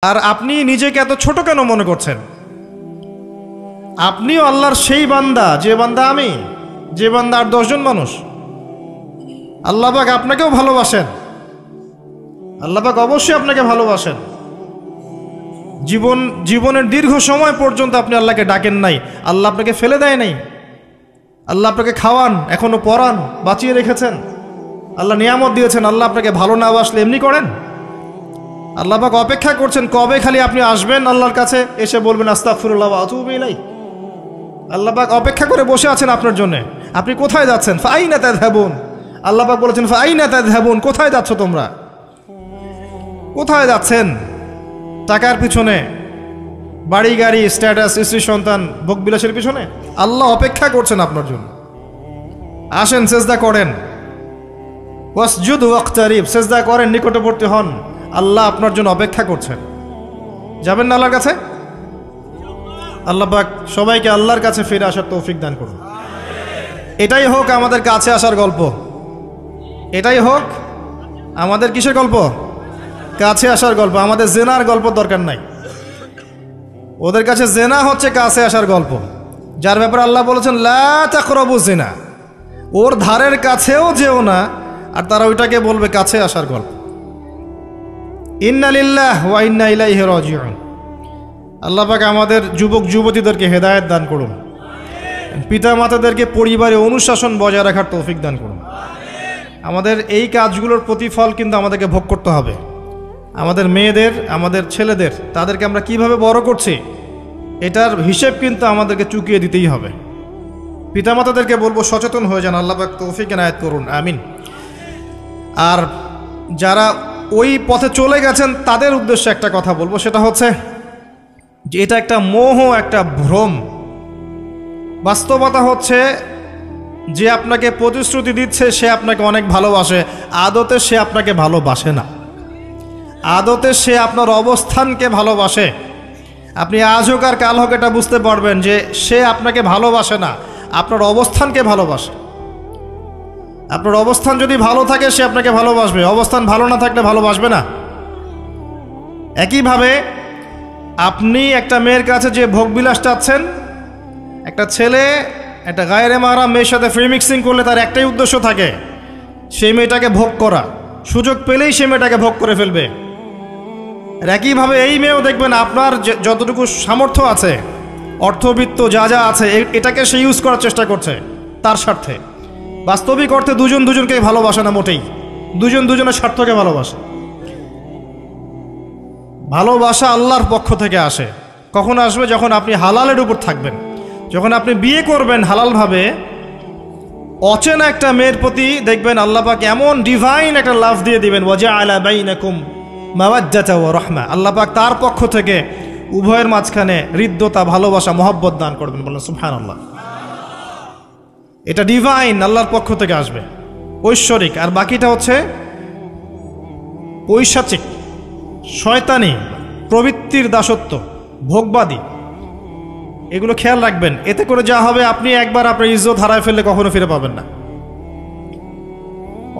আর আপনি নিজেকে এত ছোট কেন মনে করছেন? আপনিও আল্লাহর সেই বান্দা, যে বান্দা আমি, যে বান্দা আর 10 জন মানুষ। আল্লাহ পাক আপনাকেও ভালোবাসেন, আল্লাহ পাক অবশ্যই আপনাকে ভালোবাসেন। জীবনের দীর্ঘ সময় পর্যন্ত আপনি আল্লাহকে ডাকেন নাই, আল্লাহ আপনাকে ফেলে দেয় নাই। আল্লাহ আপনাকে খাওয়ান, এখনো পরান, বাঁচিয়ে রেখেছেন, আল্লাহ নিয়ামত দিয়েছেন। আল্লাহ আপনাকে ভালো না বাসলে এমনি করেন? আল্লাহ পাক অপেক্ষা করছেন কবে খালি আপনি আসবেন আল্লাহর কাছে, এসে বলবেন আস্তাগফিরুল্লাহ ওয়া আতুবু ইলাইহি। আল্লাহ পাক অপেক্ষা করে বসে আছেন আপনার জন্য। আপনি কোথায় যাচ্ছেন? ফাআইনা তাযহাবুন। আল্লাহ পাক বলেছেন ফাআইনা তাযহাবুন, কোথায় যাচ্ছ তোমরা? কোথায় যাচ্ছেন? টাকার পিছনে, বাড়ি গাড়ি, স্ট্যাটাস, স্ত্রী সন্তান, ভোগবিলাসের পিছনে? আল্লাহ অপেক্ষা করছেন আপনার জন্য। আসেন, সেজদা করেন, ওয়াসজুদ ওয়াকতারিব, সেজদা করেন, নিকটবর্তী হন। আল্লাহ আপনার জন্য অপেক্ষা করছেন। যাবেন না আল্লাহর কাছে? আল্লাহ পাক সবাইকে আল্লাহর কাছে ফিরে আসার তৌফিক দান করুন। এটাই হোক আমাদের কাছে আসার গল্প, এটাই হোক আমাদের কিসের গল্প? কাছে আসার গল্প। আমাদের জেনার গল্প দরকার নাই। ওদের কাছে জেনা হচ্ছে কাছে আসার গল্প, যার ব্যাপারে আল্লাহ বলেছেন লা তাকরাবু জিনা, ওর ধারের কাছেও যেও না, আর তারা ওইটাকে বলবে কাছে আসার গল্প। ইন্না লিল্লাহি ওয়া ইন্না ইলাইহি রাজিউন। আল্লাহ পাক আমাদের যুবক যুবতীদেরকে হেদায়েত দান করুন, পিতা মাতাদেরকে পরিবারে অনুশাসন বজায় রাখার তৌফিক দান করুন। আমাদের এই কাজগুলোর প্রতিফল কিন্তু আমাদেরকে ভোগ করতে হবে। আমাদের মেয়েদের, আমাদের ছেলেদের, তাদেরকে আমরা কিভাবে বড় করছি এটার হিসেব কিন্তু আমাদেরকে চুকিয়ে দিতেই হবে। পিতামাতাদেরকে বলবো সচেতন হয়ে যান। আল্লাহ পাক তৌফিক এনায়েত করুন, আমিন। আর যারা ওই পথে চলে গেছেন তাদের উদ্দেশ্যে একটা কথা বলবো, সেটা হচ্ছে যে এটা একটা মোহ, একটা ভ্রম। বাস্তবতা হচ্ছে যে আপনাকে প্রতিশ্রুতি দিচ্ছে সে আপনাকে অনেক ভালোবাসে, আদতে সে আপনাকে ভালোবাসে না। আদতে সে আপনার অবস্থানকে ভালোবাসে। আপনি আজ হোক আর কাল হোক এটা বুঝতে পারবেন যে সে আপনাকে ভালোবাসে না, আপনার অবস্থানকে ভালোবাসে। আপনার অবস্থান যদি ভালো থাকে সে আপনাকে ভালোবাসবে, অবস্থান ভালো না থাকলে ভালোবাসবে না। একইভাবে আপনি একটা মেয়ের কাছে যে ভোগবিলাস চাচ্ছেন, একটা ছেলে একটা গায়রে মাহরাম মেয়ের সাথে ফ্রি মিক্সিং করলে তার একটাই উদ্দেশ্য থাকে, সেই মেয়েটাকে ভোগ করা। সুযোগ পেলেই সে মেয়েটাকে ভোগ করে ফেলবে। আর একইভাবে এই মেয়েও দেখবেন আপনার যতটুকু সামর্থ্য আছে, অর্থবিত্ত যা যা আছে, এটাকে সে ইউজ করার চেষ্টা করছে তার স্বার্থে। বাস্তবিক অর্থে দুজন দুজনকে ভালোবাসে না মোটেই, দুজন দুজনের স্বার্থকে ভালোবাসে। ভালোবাসা আল্লাহর পক্ষ থেকে আসে। কখন আসবে? যখন আপনি হালালের উপর থাকবেন, যখন আপনি বিয়ে করবেন হালালভাবে। অচেনা একটা মেয়ের প্রতি দেখবেন আল্লাহ পাক এমন ডিভাইন একটা লাভ দিয়ে দিবেন, ওয়াজআলা বাইনাকুম মাওয়াদ্দাতা ওয়া রাহমা। আল্লাহ পাক তার পক্ষ থেকে উভয়ের মাঝখানে হৃদ্যতা, ভালোবাসা, মহব্বত দান করবেন। বলেন সুবহানাল্লাহ। এটা ডিভাইন, আল্লাহর পক্ষ থেকে আসবে, ঐশ্বরিক। আর বাকিটা হচ্ছে পৈশাচিক, শয়তানি প্রবৃত্তির দাসত্ব, ভোগবাদী। এগুলো খেয়াল রাখবেন। এতে করে যা হবে, আপনি একবার আপনার ইজ্জত হারায় ফেললে কখনো ফিরে পাবেন না।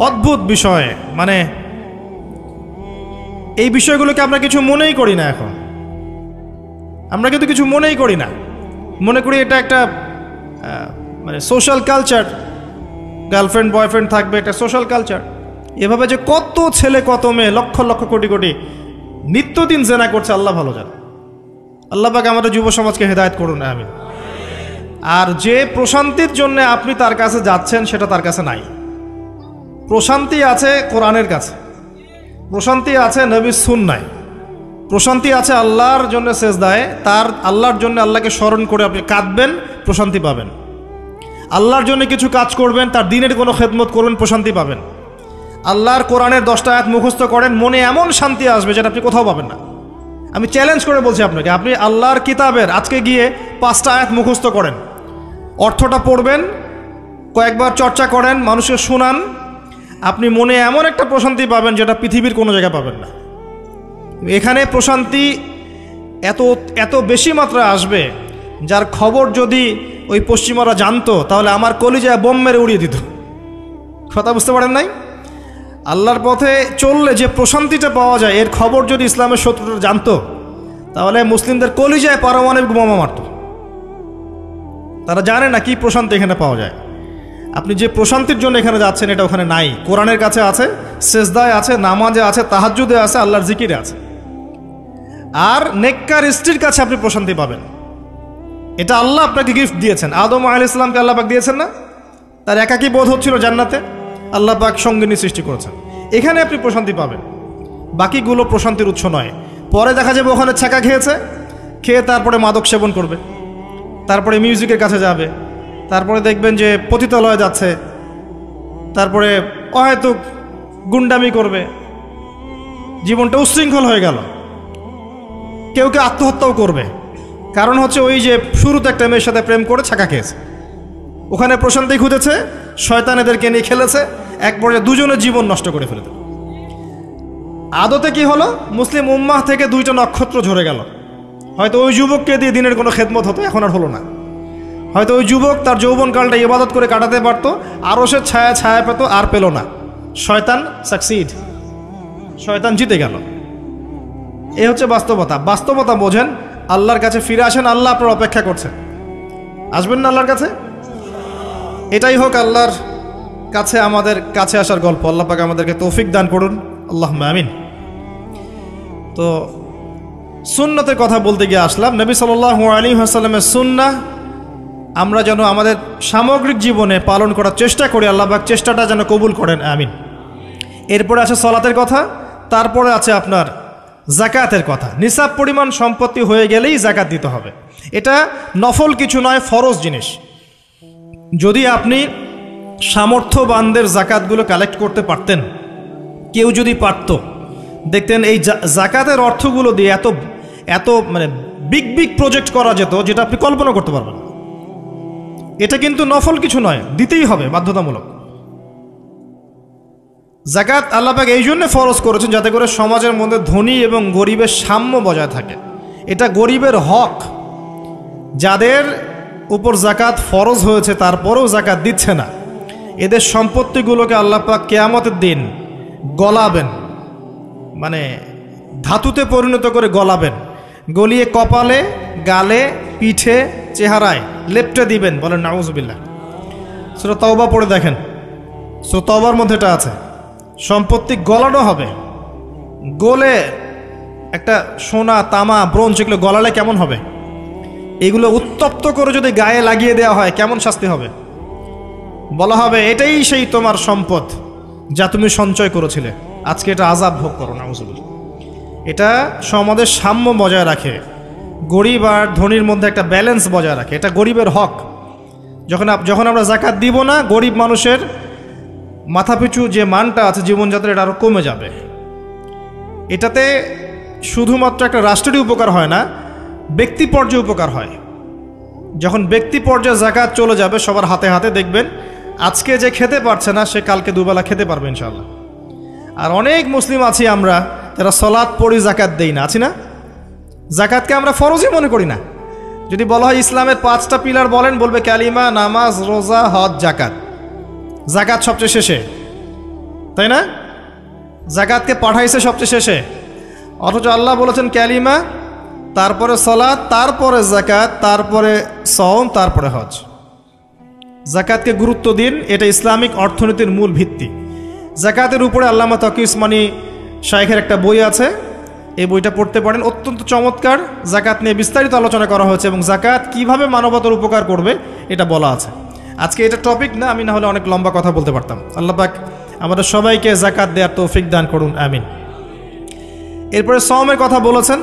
অদ্ভুত বিষয়, মানে এই বিষয়গুলোকে আমরা কিছু মনেই করি না এখন। আমরা কিন্তু কিছু মনেই করি না, মনে করি এটা একটা মানে সোশ্যাল কালচার। গার্লফ্রেন্ড বয়ফ্রেন্ড থাকবে, একটা সোশ্যাল কালচার। এভাবে যে কত ছেলে কত মেয়ে, লক্ষ লক্ষ কোটি কোটি নিত্যদিন জেনা করছে, আল্লাহ ভালো জানে। আল্লাহ পাক আমাদের যুব সমাজকে হেদায়েত করুন, আমিন। আর যে প্রশান্তির জন্য আপনি তার কাছে যাচ্ছেন সেটা তার কাছে নাই। প্রশান্তি আছে কোরআনের কাছে, প্রশান্তি আছে নবীর সুন্নায়, প্রশান্তি আছে আল্লাহর জন্য সেজদায়। তার আল্লাহর জন্য আল্লাহকে স্মরণ করে আপনি কাঁদবেন, প্রশান্তি পাবেন। আল্লাহর জন্য কিছু কাজ করবেন, তার দিনের কোনো খেদমত করবেন, প্রশান্তি পাবেন। আল্লাহর কোরআনের 10টা আয়াত মুখস্থ করেন, মনে এমন শান্তি আসবে যেটা আপনি কোথাও পাবেন না। আমি চ্যালেঞ্জ করে বলছি আপনাকে, আপনি আল্লাহর কিতাবের আজকে গিয়ে 5টা আয়াত মুখস্থ করেন, অর্থটা পড়বেন, কয়েকবার চর্চা করেন, মানুষকে শোনান, আপনি মনে এমন একটা প্রশান্তি পাবেন যেটা পৃথিবীর কোনো জায়গায় পাবেন না। এখানে প্রশান্তি এত এত বেশি মাত্রায় আসবে, যার খবর যদি ওই পশ্চিমারা জানতো তাহলে আমার কলিজায় বোম মেরে উড়িয়ে দিত। কথা বুঝতে পারেন নাই? আল্লাহর পথে চললে যে প্রশান্তিটা পাওয়া যায়, এর খবর যদি ইসলামের শত্রুরা জানতো, তাহলে মুসলিমদের কলিজায় পারমাণবিক বোমা মারত। তারা জানে না কি প্রশান্তি এখানে পাওয়া যায়। আপনি যে প্রশান্তির জন্য এখানে যাচ্ছেন, এটা ওখানে নাই। কোরআনের কাছে আছে, সেজদায় আছে, নামাজে আছে, তাহাজ্জুদে আছে, আল্লাহর জিকিরে আছে। আর নেককার স্ত্রীর কাছে আপনি প্রশান্তি পাবেন। এটা আল্লাহ আপনাকে গিফট দিয়েছেন। আদম আলাইহিস সালামকে আল্লাহ পাক দিয়েছেন না? তার একাকী বোধ হচ্ছিল জান্নাতে, আল্লাহ পাক সঙ্গিনী সৃষ্টি করেছেন। এখানে আপনি প্রশান্তি পাবেন, বাকিগুলো প্রশান্তির উৎস নয়। পরে দেখা যাবে ওখানে ছাকা খেয়ে তারপরে মাদক সেবন করবে, তারপরে মিউজিকের কাছে যাবে, তারপরে দেখবেন যে পতিতালয়ে যাচ্ছে, তারপরে অহেতুক গুন্ডামি করবে, জীবনটা উচ্ছৃঙ্খল হয়ে গেল। কেউ আত্মহত্যাও করবে, কারণ হচ্ছে ওই যে শুরুতে একটা মেয়ের সাথে প্রেম করে ছাকা খেয়েছে, ওখানে প্রশান্তি খুঁজেছে, শয়তান এদেরকে নিয়ে খেলেছে, এক পর্যায়ে দুজনের জীবন নষ্ট করে ফেলে দেবে। আদতে কি হলো, মুসলিম উম্মাহ থেকে 2টা নক্ষত্র ঝরে গেল। হয়তো ওই যুবককে দিয়ে দিনের কোনো খেদমত হতো, এখন আর হলো না। হয়তো ওই যুবক তার যৌবনকালটা ইবাদত করে কাটাতে পারত, আরও সে ছায়া পেত, আর পেল না। শয়তান সাকসিড, শয়তান জিতে গেল। এ হচ্ছে বাস্তবতা। বাস্তবতা বোঝেন, আল্লাহর কাছে ফিরে আসেন। আল্লাহ আপনার অপেক্ষা করছেন, আসবেন না আল্লাহর কাছে? এটাই হোক আল্লাহর কাছে আমাদের কাছে আসার গল্প। আল্লাহ পাক আমাদেরকে তৌফিক দান করুন, আল্লাহুম্মা আমিন। তো সুন্নতের কথা বলতে গিয়ে আসলাম। নবী সাল্লাল্লাহু আলাইহি ওয়াসাল্লামের সুন্নাহ আমরা যেন আমাদের সামগ্রিক জীবনে পালন করার চেষ্টা করি। আল্লাহ পাক চেষ্টাটা যেন কবুল করেন, আমিন। এরপরে আছে সালাতের কথা, তারপরে আছে আপনার যাকাতের কথা। নিসাব পরিমাণ সম্পত্তি হয়ে গেলেই যাকাত দিতে হবে। এটা নফল কিছু নয়, ফরজ জিনিস। যদি আপনি সামর্থ্যবানদের যাকাতগুলো কালেক্ট করতে পারতেন, কেউ যদি পারত, দেখতেন এই যাকাতের অর্থগুলো দিয়ে এত মানে বিগ প্রজেক্ট করা যেত, যেটা আপনি কল্পনা করতে পারবেন। এটা কিন্তু নফল কিছু নয়, দিতেই হবে, বাধ্যতামূলক। যাকাত আল্লাহ পাক এই জন্য ফরজ করেছেন, যাতে করে সমাজের মধ্যে ধনী এবং গরিবের সাম্য বজায় থাকে। এটা গরিবের হক। যাদের উপর যাকাত ফরজ হয়েছে তারপরেও যাকাত দিচ্ছে না, এদের সম্পত্তিগুলোকে আল্লাহ পাক কিয়ামতের দিন গলাবেন, মানে ধাতুতে পরিণত করে গলাবেন, গলিয়ে কপালে, গালে, পিঠে, চেহারায় লেপটে দিবেন। বলেন নাউজুবিল্লাহ। সূরা তাওবা পড়ে দেখেন, সূরা তাওবার মধ্যে এটা আছে। সম্পত্তি গলানো হবে, গলে একটা সোনা, তামা, ব্রোঞ্জ এগুলো গলালে কেমন হবে? এগুলো উত্তপ্ত করে যদি গায়ে লাগিয়ে দেওয়া হয়, কেমন শাস্তি হবে? বলা হবে এটাই সেই তোমার সম্পদ যা তুমি সঞ্চয় করেছিলে, আজকে এটা আযাব ভোগ করো। নাউজুবিল্লাহ। এটা সমাজের সাম্য বজায় রাখে, গরিব আর ধনীর মধ্যে একটা ব্যালেন্স বজায় রাখে। এটা গরিবের হক। যখন আমরা যাকাত দিব না, গরিব মানুষের মাথাপিছু যে মানটা আছে জীবনযাত্রা, এটা আরও কমে যাবে। এটাতে শুধুমাত্র একটা রাষ্ট্রেরই উপকার হয় না, ব্যক্তি পর্যায়ে উপকার হয়। যখন ব্যক্তি পর্যায়ে যাকাত চলে যাবে সবার হাতে হাতে, দেখবেন আজকে যে খেতে পারছে না, সে কালকে দুবেলা খেতে পারবে ইনশাআল্লাহ। আর অনেক মুসলিম আছি আমরা যারা সালাত পড়ি, যাকাত দেই না, আছি না? যাকাতকে আমরা ফরজই মনে করি না। যদি বলা হয় ইসলামের 5টা পিলার বলেন, বলবে কালিমা, নামাজ, রোজা, হজ, যাকাত। যাকাত সবচেয়ে শেষে, তাই না? যাকাতকে পাঠাইছে সবচেয়ে শেষে, অথচ আল্লাহ বলেছেন কালিমা, তারপরে সালাত, তারপরে যাকাত, তারপরে সওম, তারপরে হজ। যাকাতকে গুরুত্ব দিন, এটা ইসলামিক অর্থনীতির মূল ভিত্তি। যাকাতের উপরে আল্লামা তকি উসমানী শাইখের একটা বই আছে, এই বইটা পড়তে পারেন, অত্যন্ত চমৎকার। যাকাত নিয়ে বিস্তারিত আলোচনা করা হয়েছে এবং যাকাত কিভাবে মানবতার উপকার করবে এটা বলা আছে। আজকে এটা টপিক না, আমি না হলে অনেক লম্বা কথা বলতে পারতাম। আল্লাহ পাক আমাদের সবাইকে যাকাত দেওয়ার তৌফিক দান করুন, আমিন। এরপরে সওমের কথা বলেছেন।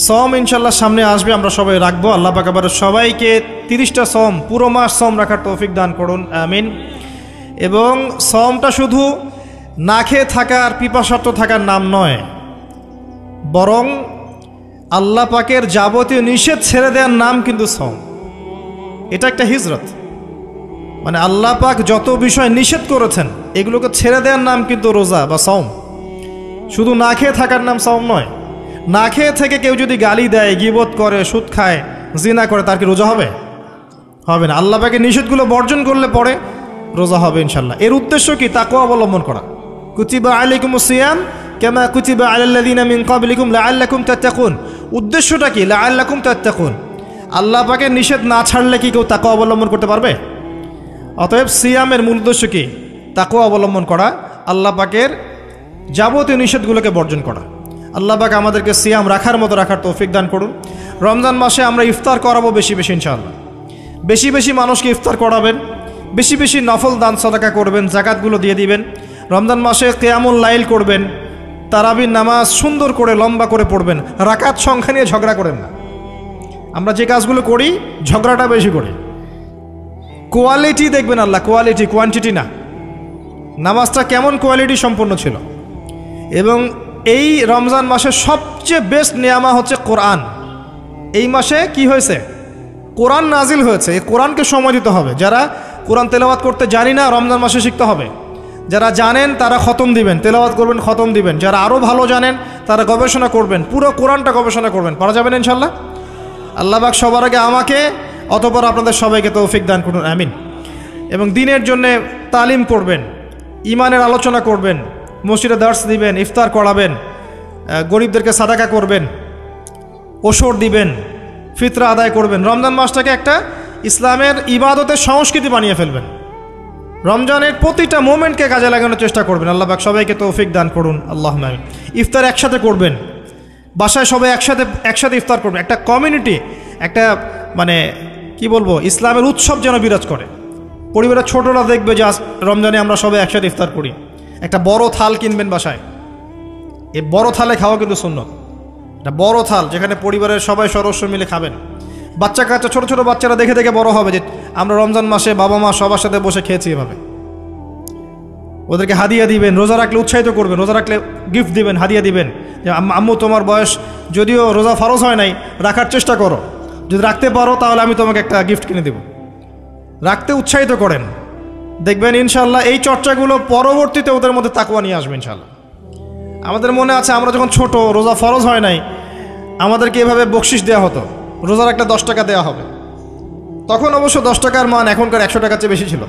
সওম ইনশাল্লাহ সামনে আসবে, আমরা সবাই রাখবো। আল্লাহ পাক আবার সবাইকে 30টা সওম, পুরো মাস সওম রাখার তৌফিক দান করুন, আমিন। এবং সওমটা শুধু না খেয়ে থাকার, পিপাসার্থ থাকার নাম নয়, বরং আল্লাহ পাকের যাবতীয় নিষেধ ছেড়ে দেওয়ার নাম কিন্তু সওম। এটা একটা হিজরত, মানে আল্লাহ পাক যত বিষয় নিষেধ করেছেন এগুলোকে ছেড়ে দেওয়ার নাম কিন্তু রোজা বা সওম। শুধু না খেয়ে থাকার নাম সওম নয়। না খেয়ে থেকে কেউ যদি গালি দেয়, গীবত করে, সুদ খায়, জিনা করে, তার কি রোজা হবে? হবে না। আল্লাহ পাকের নিষেধগুলো বর্জন করলে পরে রোজা হবে ইনশাল্লাহ। এর উদ্দেশ্য কি? তাকওয়া অবলম্বন করা। কুতিবা আলাইকুমুস সিয়াম কামা কুতিবা আলাল্লাযিনা মিন ক্বাবলিকুম লাআল্লাকুম তাত্তাকুন। উদ্দেশ্যটা কি? লাআল্লাকুম তাত্তাকুন। আল্লাহ পাকের নিষেধ না ছাড়লে কি কেউ তাকওয়া অবলম্বন করতে পারবে? অতএব সিয়ামের মূল উদ্দেশ্য কি? তাকওয়া অবলম্বন করা, আল্লাহ পাকের যাবতীয় নিষেধগুলোকে বর্জন করা। আল্লাহ পাক আমাদেরকে সিয়াম রাখার মতো রাখার তৌফিক দান করুন। রমজান মাসে আমরা ইফতার করাবো বেশি বেশি ইনশাআল্লাহ। বেশি বেশি মানুষকে ইফতার করাবেন, বেশি বেশি নফল দান সাদাকা করবেন, জাকাতগুলো দিয়ে দিবেন। রমজান মাসে কিয়ামুল লাইল করবেন, তারাবির নামাজ সুন্দর করে লম্বা করে পড়বেন। রাকাত সংখ্যা নিয়ে ঝগড়া করেন না। আমরা যে কাজগুলো করি ঝগড়াটা বেশি করি। কোয়ালিটি দেখবেন আল্লাহ, কোয়ালিটি, কোয়ান্টিটি না। নামাজটা কেমন কোয়ালিটি সম্পন্ন ছিল। এবং এই রমজান মাসে সবচেয়ে বেস্ট নিয়ামা হচ্ছে কোরআন। এই মাসে কি হয়েছে? কোরআন নাজিল হয়েছে। এই কোরআনকে সময় দিতে হবে। যারা কোরআন তেলাওয়াত করতে জানি না, রমজান মাসে শিখতে হবে। যারা জানেন তারা খতম দিবেন, তেলাওয়াত করবেন, খতম দিবেন। যারা আরও ভালো জানেন তারা গবেষণা করবেন, পুরো কোরআনটা গবেষণা করবেন। পারা যাবেন ইনশাল্লাহ। আল্লাহ পাক সবার আগে আমাকে, অতঃপর আপনাদের সবাইকে তৌফিক দান করুন, আমিন। এবং দিনের জন্যে তালিম করবেন, ইমানের আলোচনা করবেন, মসজিদে দার্স দিবেন, ইফতার করাবেন, গরিবদেরকে সাদাকা করবেন, ওসর দিবেন, ফিতরা আদায় করবেন। রমজান মাসটাকে একটা ইসলামের ইবাদতের সংস্কৃতি বানিয়ে ফেলবেন। রমজানের প্রতিটা মোমেন্টকে কাজে লাগানোর চেষ্টা করবেন। আল্লাহ পাক সবাইকে তৌফিক দান করুন, আল্লাহুম্মা আমিন। ইফতার একসাথে করবেন, বাসায় সবাই একসাথে ইফতার করবেন। একটা কমিউনিটি, একটা মানে কি বলবো, ইসলামের উৎসব যেন বিরাজ করে। পরিবারের ছোটরা দেখবে যে রমজানে আমরা সবাই একসাথে ইফতার করি। একটা বড় থাল কিনবেন বাসায়। এই বড় থালে খাওয়া কিন্তু সুন্নত। একটা বড় থাল যেখানে পরিবারের সবাই সদস্য মিলে খাবেন। বাচ্চা কাচ্চা, ছোট ছোট বাচ্চারা দেখে দেখে বড় হবে যে আমরা রমজান মাসে বাবা মা সবার সাথে বসে খেয়েছি এভাবে। ওদেরকে হাদিয়া দিবেন, রোজা রাখলে উৎসাহিত করবেন, রোজা রাখলে গিফট দিবেন, হাদিয়া দিবেন। যে আম্মু তোমার বয়স যদিও রোজা ফরজ হয় নাই, রাখার চেষ্টা করো, যদি রাখতে পারো তাহলে আমি তোমাকে একটা গিফট কিনে দেব। রাখতে উৎসাহিত করেন, দেখবেন ইনশাল্লাহ এই চর্চাগুলো পরবর্তীতে ওদের মধ্যে তাকওয়া নিয়ে আসবে ইনশাল্লাহ। আমাদের মনে আছে আমরা যখন ছোট, রোজা ফরজ হয় নাই, আমাদেরকে এভাবে বকশিস দেওয়া হতো, রোজা রাখলে 10 টাকা দেওয়া হবে। তখন অবশ্য 10 টাকার মান এখনকার 100 টাকার চেয়ে বেশি ছিল।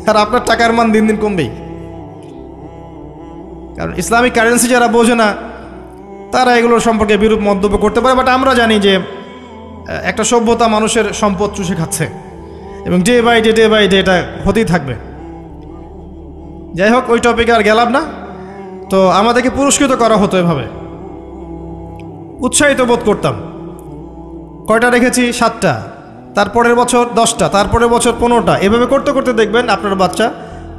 আর আপনার টাকার মান দিন দিন কমবেই, কারণ ইসলামিক কারেন্সি যারা বোঝে না তারা এগুলোর সম্পর্কে বিরূপ মন্তব্য করতে পারে। বাট আমরা জানি যে একটা সভ্যতা মানুষের সম্পদ চুষে খাচ্ছে এবং ডে বাই ডে এটা হতেই থাকবে। যাই হোক, ওই টপিকে আর গেলাম না। তো আমাদেরকে পুরস্কৃত করা হতো এভাবে, উৎসাহিত বোধ করতাম। কয়টা রেখেছি? 7টা, তারপরের বছর 10টা, তারপরের বছর 15টা। এভাবে করতে করতে দেখবেন আপনার বাচ্চা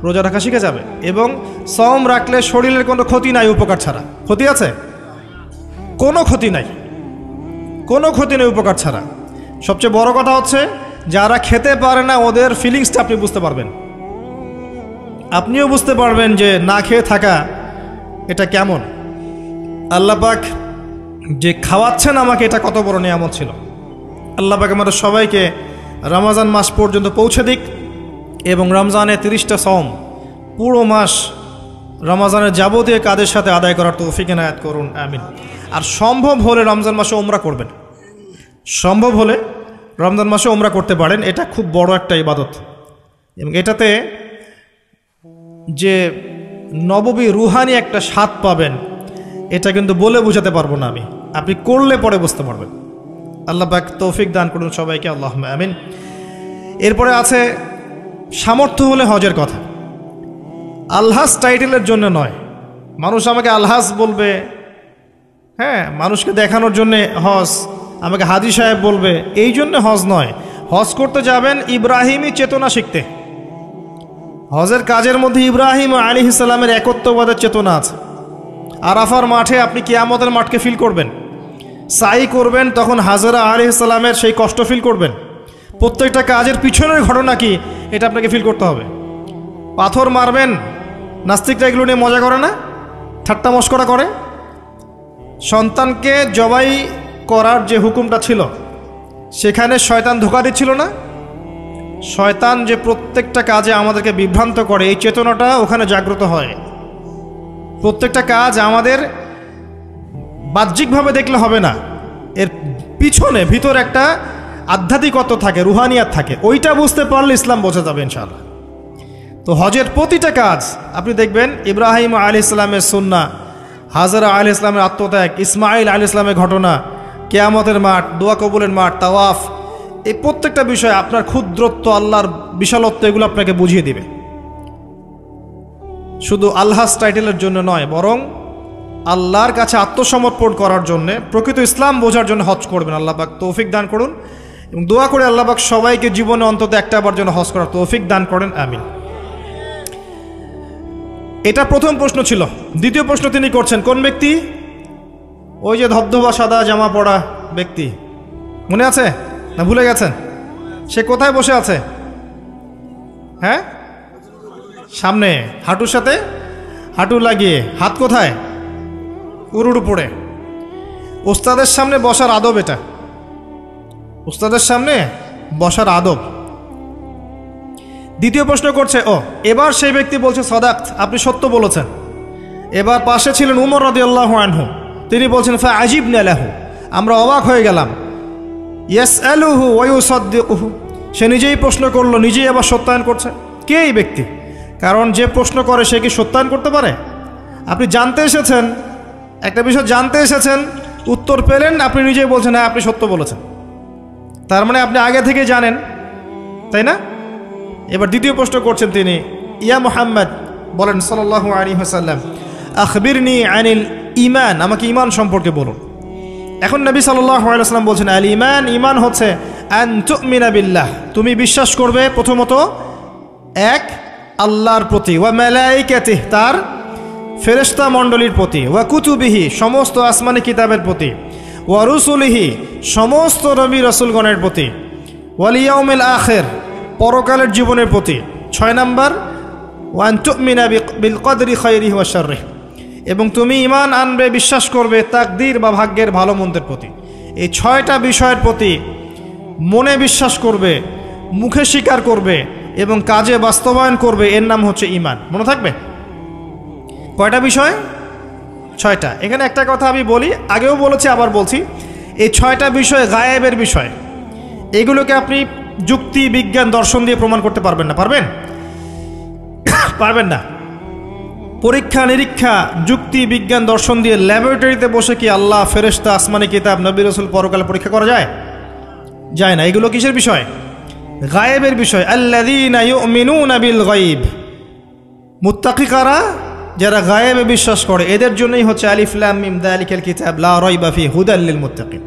রোজা রাখা শিখে যাবে। এবং সওম রাখলে শরীরের কোনো ক্ষতি নাই, উপকার ছাড়া। ক্ষতি আছে? কোনো ক্ষতি নাই, কোনো ক্ষতি নেই উপকার ছাড়া। সবচেয়ে বড় কথা হচ্ছে যারা খেতে পারে না ওদের ফিলিংসটা আপনি বুঝতে পারবেন। আপনিও বুঝতে পারবেন যে না খেয়ে থাকা এটা কেমন। আল্লাহ পাক যে খাওয়াচ্ছেন আমাকে, এটা কত বড় নিয়ামত ছিল। আল্লাহ পাক আমাদের সবাইকে রমজান মাস পর্যন্ত পৌঁছে দিক এবং রমজানে 30টা সওম পুরো মাস রমজানের যাবতীয় কাজের সাথে আদায় করার তৌফিক এনায়েত করুন, আমিন। আর সম্ভব হলে রমজান মাসে উমরা করবেন। সম্ভব হলে রমজান মাসে উমরা করতে পারেন। এটা খুব বড় একটা ইবাদত এবং এটাতে যে নববী রুহানি একটা স্বাদ পাবেন, এটা কিন্তু বলে বোঝাতে পারবো না আমি। আপনি করলে পরে বুঝতে পারবেন। আল্লাহ পাক তৌফিক দান করুন সবাইকে, আল্লাহুম্মা আমিন। এরপরে আছে সামর্থ্য হলে হজের কথা। আলহাজ টাইটেলের জন্য নয়। মানুষ আমাকে আলহাজ বলবে, হ্যাঁ, মানুষকে দেখানোর জন্যে হজ, আমাকে হাজি সাহেব বলবে, এই জন্য হজ নয়। হজ করতে যাবেন ইব্রাহিমী চেতনা শিখতে। হজের কাজের মধ্যে ইব্রাহিম আলাইহিস সালামের একত্ববাদের চেতনা আছে। আরাফার মাঠে আপনি কিয়ামতের মাঠকে ফিল করবেন। সাই করবেন, তখন হাজরা আলাইহিস সালামের সেই কষ্ট ফিল করবেন। প্রত্যেকটা কাজের পিছনের ঘটনা কি এটা আপনাকে ফিল করতে হবে। পাথর মারবেন, নাস্তিকরা এগুলো নিয়ে মজা করে না, ঠাট্টা মশকরা করে। সন্তানকে জবাই করার যে হুকুমটা ছিল সেখানে শয়তান ধোঁকা দিচ্ছিল না? শয়তান যে প্রত্যেকটা কাজে আমাদেরকে বিভ্রান্ত করে, এই চেতনাটা ওখানে জাগ্রত হয়। প্রত্যেকটা কাজ আমাদের বাহ্যিকভাবে দেখলে হবে না, এর পিছনে ভিতর একটা আধ্যাত্মিকত্ব থাকে, রুহানিয়াত থাকে। ওইটা বুঝতে পারলে ইসলাম বোঝা যাবে ইনশাআল্লাহ। তো হজের প্রতিটা কাজ আপনি দেখবেন ইব্রাহিম আলাইহিস সালামের সুন্নাহ, হাজরা আলাইহিস সালামের আত্মত্যাগ, ইসমাইল আলাইহিস সালামের ঘটনা, কিয়ামতের মাঠ, দোয়া কবুলের মাঠ, তাওয়াফ, এই প্রত্যেকটা বিষয় আপনার ক্ষুদ্রত্ব, আল্লাহর বিশালত্ব এগুলো আপনাকে বুঝিয়ে দিবে। শুধু আল্লাহর টাইটেলের জন্য নয়, বরং আল্লাহর কাছে আত্মসমর্পণ করার জন্য, প্রকৃত ইসলাম বোঝার জন্য হজ করবেন। আল্লাহ পাক তৌফিক দান করুন এবং দোয়া করে আল্লাহ পাক সবাইকে জীবনে অন্তত একটাবার জন্য হজ করার তৌফিক দান করেন, আমিন। এটা প্রথম প্রশ্ন ছিল। দ্বিতীয় প্রশ্ন তিনি করছেন, কোন ব্যক্তি? ওই যে ধবধবা সাদা জামা পরা ব্যক্তি, মনে আছে না ভুলে গেছেন? সে কোথায় বসে আছে? হ্যাঁ, সামনে, হাঁটুর সাথে হাঁটু লাগিয়ে, হাত কোথায়? উরুর উপরে। ওস্তাদের সামনে বসার আদব এটা, ওস্তাদের সামনে বসার আদব। দ্বিতীয় প্রশ্ন করছে, এবার সেই ব্যক্তি বলছে সাদাক্ত, আপনি সত্য বলেছেন। এবার পাশে ছিলেন উমর রাদিয়াল্লাহু আনহু, তিনি বলছেন ফা আজিবনা লাহু, আমরা অবাক হয়ে গেলাম। ইয়াসআলুহু ওয়া ইউসাদ্দিকুহু, সে নিজেই প্রশ্ন করলো, নিজেই আবার সত্যায়ন করছে। কে এই ব্যক্তি? কারণ যে প্রশ্ন করে সে কি সত্যায়ন করতে পারে? আপনি জানতে এসেছেন, একটা বিষয় জানতে এসেছেন, উত্তর পেলেন, আপনি নিজেই বলছেন হ্যাঁ আপনি সত্য বলেছেন, তার মানে আপনি আগে থেকে জানেন, তাই না? এবার দ্বিতীয় প্রশ্ন করছেন তিনি, ইয়া মুহাম্মদ, বলেন সাল্লাল্লাহু আলাইহি ওয়াসাল্লাম, আখবিরনি আনিল ঈমান, আমাকে ঈমান সম্পর্কে বলুন। এখন নবী সাল্লাল্লাহু আলাইহি ওয়াসাল্লাম বলছেন, আল ঈমান, ঈমান হচ্ছে আন তুমিনা বিল্লাহ, তুমি বিশ্বাস করবে প্রথমত এক আল্লাহর প্রতি, ওয়া মালাইকাতিহি, তার ফেরেশতা মণ্ডলীর প্রতি, ওয়া কুতুবিহি, সমস্ত আসমানি কিতাবের প্রতি, ওয়া রুসুলিহি, সমস্ত নবী রাসূলগণের প্রতি, ওয়াল ইয়াউমিল আখির, পরকালের জীবনের প্রতি। 6 নাম্বার, ওয়া আন তুমিনা বিল কদরি খায়রিহি ওয়া শাররিহি, এবং তুমি ঈমান আনবে, বিশ্বাস করবে তাকদীর বা ভাগ্যের ভালো মন্দের প্রতি। এই 6টা বিষয়ের প্রতি মনে বিশ্বাস করবে, মুখে স্বীকার করবে এবং কাজে বাস্তবায়ন করবে, এর নাম হচ্ছে ঈমান। মনে থাকবে কয়টা বিষয়? 6টা। এখানে একটা কথা আমি বলি, আগেও বলেছি আবার বলছি, এই 6টা বিষয় গায়েবের বিষয়, এগুলোকে আপনি যুক্তি, বিজ্ঞান, দর্শন দিয়ে প্রমাণ করতে পারবেন না। পারবেন? পারবেন না। পরীক্ষা নিরীক্ষা, যুক্তি, বিজ্ঞান, দর্শন দিয়ে ল্যাবরেটরিতে বসে কি আল্লাহ, ফেরেশতা, আসমানি কিতাব, নবী রাসূল, পরকাল পরীক্ষা করা যায়? যায় না। এগুলো কিসের বিষয়? গায়েবের বিষয়। আল্লাযীনা ইউমিনুনা বিল গায়ব, মুত্তাকি কারা? যারা গায়েবে বিশ্বাস করে, এদের জন্যই হচ্ছে আলিফ লাম মিম যালিকাল কিতাব লা রাইবা ফিহি হুদাল লিল মুত্তাকিন।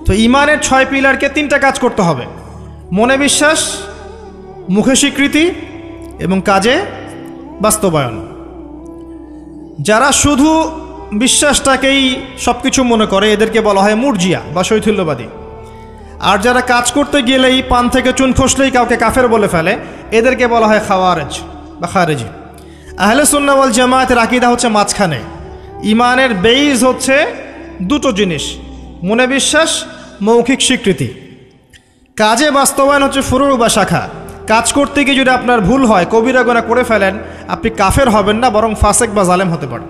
তো ঈমানের 6 পিলারকে 3টা কাজ করতে হবে, মনে বিশ্বাস, মুখে স্বীকৃতি এবং কাজে বাস্তবায়ন। যারা শুধু বিশ্বাসটাকেই সব কিছু মনে করে, এদেরকে বলা হয় মুরজিয়া বা শৈথিল্যবাদী। আর যারা কাজ করতে গেলেই পান থেকে চুন খসলেই কাউকে কাফের বলে ফেলে, এদেরকে বলা হয় খাওয়ারেজ বা খারেজি। আহলে সুন্নাহ ওয়াল জামায়াতের আকীদা হচ্ছে মাঝখানে। ঈমানের বেইজ হচ্ছে 2টো জিনিস, মনে বিশ্বাস, মৌখিক স্বীকৃতি। কাজে বাস্তবায়ন হচ্ছে ফুরু বা শাখা। কাজ করতে গিয়ে যদি আপনার ভুল হয়, কবিরা গুনাহ করে ফেলেন, আপনি কাফের হবেন না, বরং ফাসেক বা জালেম হতে পারেন।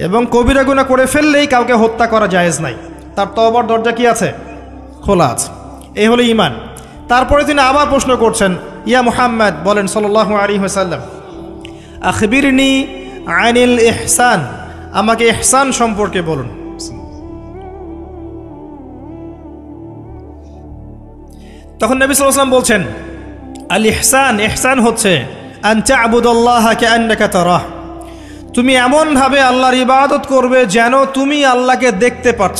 এবং কবিরা গুনাহ করে ফেললেই কাউকে হত্যা করা জায়েজ নাই, তার তওবার দরজা কি আছে? খোলা আছে। এই হলো ঈমান। তারপরে তিনি আবার প্রশ্ন করছেন, ইয়া মুহাম্মদ, বলেন সাল্লাল্লাহু আলাইহি ওয়াসাল্লাম, আখবিরনি আনিল ইহসান, আমাকে ইহসান সম্পর্কে বলুন। তখন নবী সাল্লাল্লাহু আলাইহি ওয়াসাল্লাম বলছেন, আল ইহসান, ইহসান হচ্ছে আন তা'বুদাল্লাহা কাআন্নাকা তারাহ, তুমি এমনভাবে আল্লাহর ইবাদত করবে যেন তুমি আল্লাহকে দেখতে পাচ্ছ।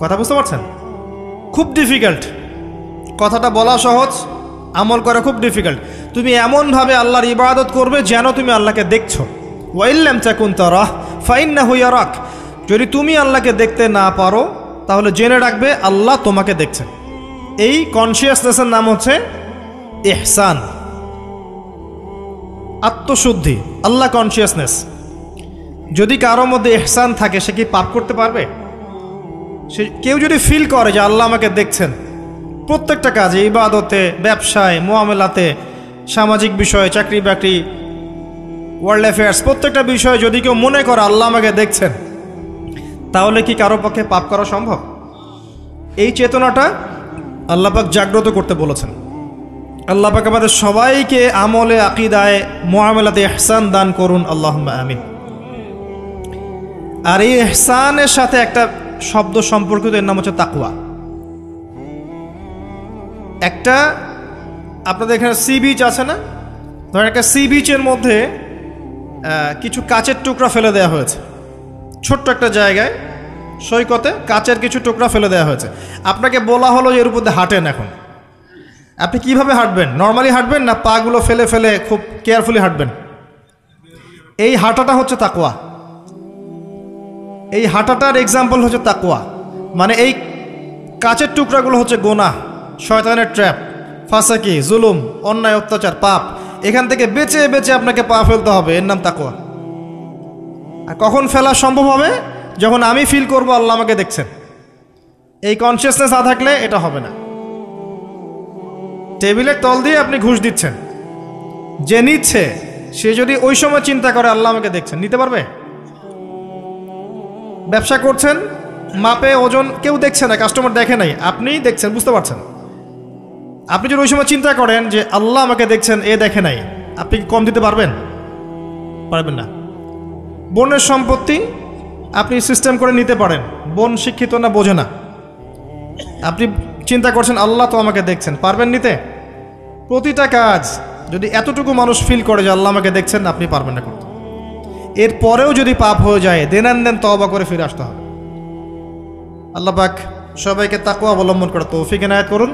কথা বুঝতে পারছেন? খুব ডিফিকাল্ট, কথাটা বলা সহজ, আমল করা খুব ডিফিকাল্ট। তুমি এমনভাবে আল্লাহর ইবাদত করবে যেন তুমি আল্লাহকে দেখছো। ওয়া ইল্লাম তাকুন তারাহ ফাইন্নাহু ইয়ারাক, যদি তুমি আল্লাহকে দেখতে না পারো তাহলে জেনে রাখবে আল্লাহ তোমাকে দেখছেন। এই কনসিয়াসনেসের নাম হচ্ছে ইহসান, আত্মশুদ্ধি, আল্লাহ কনসিয়াসনেস। যদি কারো মধ্যে ইহসান থাকে, সে কি পাপ করতে পারবে? সে কেউ যদি ফিল করে যে আল্লাহ আমাকে দেখছেন, প্রত্যেকটা কাজে, ইবাদতে, ব্যবসায়, মুআমালাতে, সামাজিক বিষয়ে, চাকরি বাকরি, ওয়ার্ল্ড অ্যাফেয়ার্স, প্রত্যেকটা বিষয়ে যদি কেউ মনে করে আল্লাহ আমাকে দেখছেন, তাহলে কি কারো পক্ষে পাপ করা সম্ভব? এই চেতনাটা আল্লাহ পাক জাগ্রত করতে বলেছেন। আল্লাহ পাক আমাদের সবাইকে আমলে, আকীদায়, মুআমালাতে ইহসান দান করুন, আল্লাহুম্মা আমিন। আর এই ইহসানের সাথে একটা শব্দ সম্পর্কিত, এর নাম হচ্ছে তাকওয়া। একটা আপনাদের এখানে সি বিচ আছে না, ধরেন একটা সি বিচের মধ্যে কিছু কাচের টুকরা ফেলে দেওয়া হয়েছে, ছোট্ট একটা জায়গায় সৈকতে কাচের কিছু টুকরা ফেলে দেওয়া হয়েছে। আপনাকে বলা হলো যে এর উপর দিয়ে হাঁটেন। এখন আপনি কিভাবে হাঁটবেন? নর্মালি হাঁটবেন না পাগুলো ফেলে ফেলে খুব কেয়ারফুলি হাঁটবেন? এই হাঁটাটা হচ্ছে তাকওয়া। এই হাঁটাটার এক্সাম্পল হচ্ছে তাকওয়া। মানে এই কাচের টুকরাগুলো হচ্ছে গোনাহ, শয়তানের ট্র্যাপ, ফাসাকি, জুলুম, অন্যায়, অত্যাচার, পাপ। এখান থেকে বেঁচে বেঁচে আপনাকে পা ফেলতে হবে, এর নাম তাকওয়া। আর কখন ফেলা সম্ভব হবে? যখন আমি ফিল করব আল্লাহ আমাকে দেখছেন। এই কনসিয়াসনেস না থাকলে এটা হবে না। টেবিলের তল দিয়ে আপনি ঘুষ দিচ্ছেন, যে নিচ্ছে সে যদি ওই সময় চিন্তা করে আল্লাহ আমাকে দেখছেন, নিতে পারবে? ব্যবসা করছেন, মাপে ওজন কেউ দেখছে না, কাস্টমার দেখে নাই, আপনিই দেখছেন, বুঝতে পারছেন। আপনি যদি ওই সময় চিন্তা করেন যে আল্লাহ আমাকে দেখছেন, এ দেখে নাই, আপনি কি কম দিতে পারবেন? পারবেন না। বোনের সম্পত্তি আপনি সিস্টেম করে নিতে পারেন, বোন শিক্ষিত না, বোঝে না, আপনি চিন্তা করছেন আল্লাহ তো আমাকে দেখছেন, পারবেন নিতে? প্রতিটা কাজ যদি এতটুকু মানুষ ফিল করে যে আল্লাহ আমাকে দেখছেন, আপনি পারবেন না করতে। এরপরেও যদি পাপ হয়ে যায়, দেন তওবা করে ফিরে আসতে হবে। আল্লাহ পাক সবাইকে তাকওয়া অবলম্বন করে তৌফিক এনায়েত করুন।